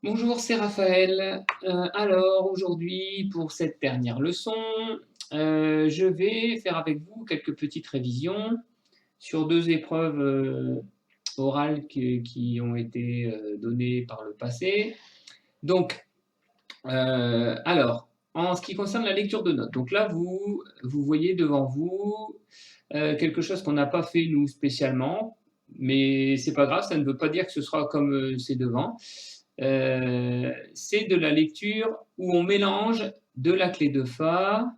Bonjour, c'est Raphaël. Alors aujourd'hui, pour cette dernière leçon, je vais faire avec vous quelques petites révisions sur 2 épreuves, orales qui ont été, données par le passé. Donc, alors, en ce qui concerne la lecture de notes, donc là, vous voyez devant vous, quelque chose qu'on n'a pas fait nous spécialement, mais c'est pas grave, ça ne veut pas dire que ce sera comme, c'est devant. C'est de la lecture où on mélange de la clé de Fa.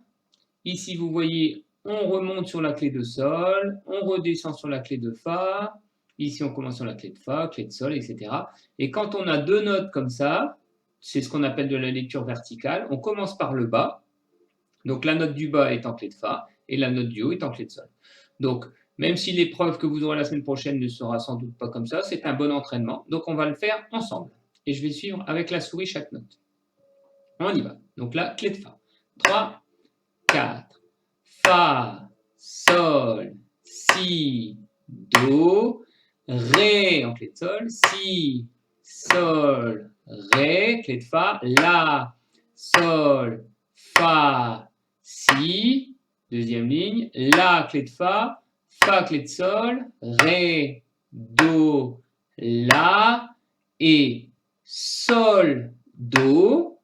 Ici, vous voyez, on remonte sur la clé de Sol, on redescend sur la clé de Fa. Ici, on commence sur la clé de Fa, clé de Sol, etc. Et quand on a deux notes comme ça, c'est ce qu'on appelle de la lecture verticale. On commence par le bas. Donc, la note du bas est en clé de Fa et la note du haut est en clé de Sol. Donc, même si l'épreuve que vous aurez la semaine prochaine ne sera sans doute pas comme ça, c'est un bon entraînement. Donc, on va le faire ensemble. Et je vais suivre avec la souris chaque note. On y va. Donc là, clé de Fa. 3, 4, Fa, Sol, Si, Do, Ré en clé de Sol, Si, Sol, Ré, clé de Fa, La, Sol, Fa, Si, deuxième ligne, La, clé de Fa, clé de Sol, Ré, Do, La, et Sol, Do,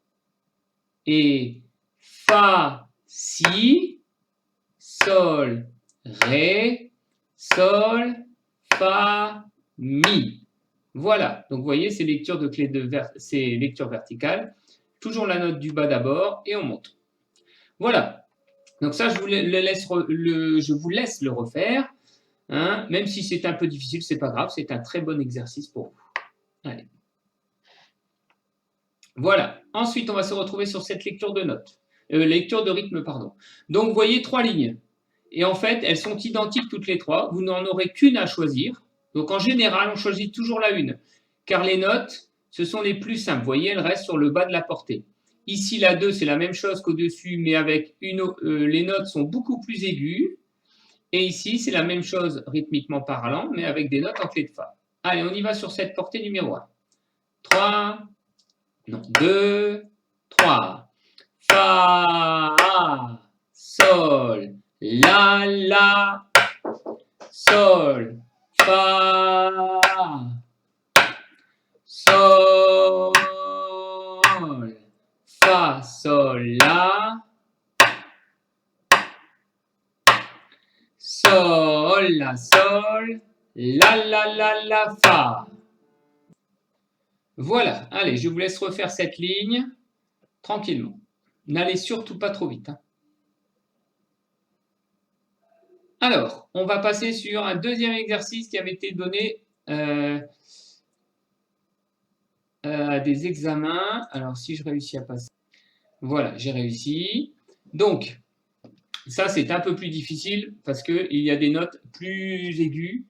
et Fa, Si, Sol, Ré, Sol, Fa, Mi. Voilà, donc vous voyez, c'est lecture de clé c'est lecture verticale. Toujours la note du bas d'abord et on monte. Voilà, donc ça, je vous laisse le refaire. Hein, même si c'est un peu difficile, c'est pas grave, c'est un très bon exercice pour vous. Allez. Voilà. Ensuite, on va se retrouver sur cette lecture de notes. Lecture de rythme, pardon. Donc, vous voyez 3 lignes. Et en fait, elles sont identiques toutes les 3. Vous n'en aurez qu'une à choisir. Donc, en général, on choisit toujours la une. Car les notes, ce sont les plus simples. Vous voyez, elles restent sur le bas de la portée. Ici, la 2, c'est la même chose qu'au-dessus, mais avec les notes sont beaucoup plus aiguës. Et ici, c'est la même chose rythmiquement parlant, mais avec des notes en clé de Fa. Allez, on y va sur cette portée numéro 1. 3, non, 2, 3. Fa, Sol, La, Sol, Fa, Sol, Fa, Sol, La, Sol, La, Sol, La, Fa. Voilà, allez, je vous laisse refaire cette ligne tranquillement. N'allez surtout pas trop vite. Hein. Alors, on va passer sur un deuxième exercice qui avait été donné à des examens. Alors, si je réussis à passer. Voilà, j'ai réussi. Donc, ça, c'est un peu plus difficile parce qu'il y a des notes plus aiguës.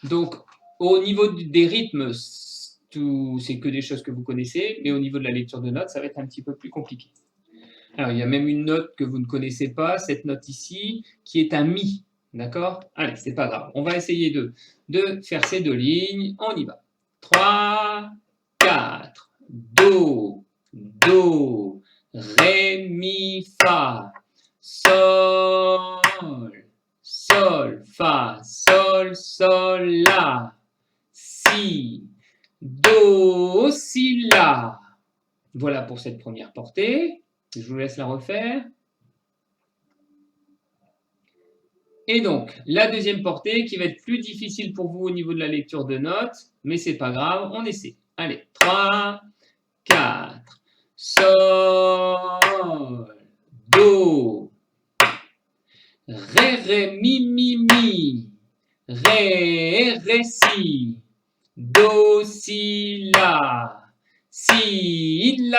Donc, au niveau des rythmes, c'est que des choses que vous connaissez, mais au niveau de la lecture de notes, ça va être un petit peu plus compliqué. Alors, il y a même une note que vous ne connaissez pas, cette note ici, qui est un Mi. D'accord? Allez, c'est pas grave. On va essayer de faire ces 2 lignes. On y va. 3, 4, Do, Do, Ré, Mi, Fa, Sol, Sol, Fa, Sol, Sol, La, Si, Do, Si, La. Voilà pour cette première portée. Je vous laisse la refaire. Et donc, la deuxième portée qui va être plus difficile pour vous au niveau de la lecture de notes, mais c'est pas grave, on essaie. Allez, 3, 4, Sol, Do, Ré, Mi, Ré, Si, Do, Si, La,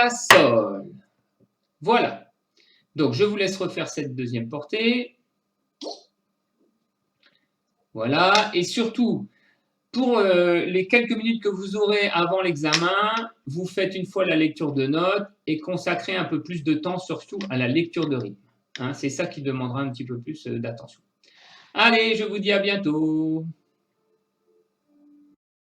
Sol. Voilà. Donc, je vous laisse refaire cette deuxième portée. Voilà. Et surtout, pour les quelques minutes que vous aurez avant l'examen, vous faites une fois la lecture de notes et consacrez un peu plus de temps surtout à la lecture de rythme. Hein, c'est ça qui demandera un petit peu plus d'attention. Allez, je vous dis à bientôt.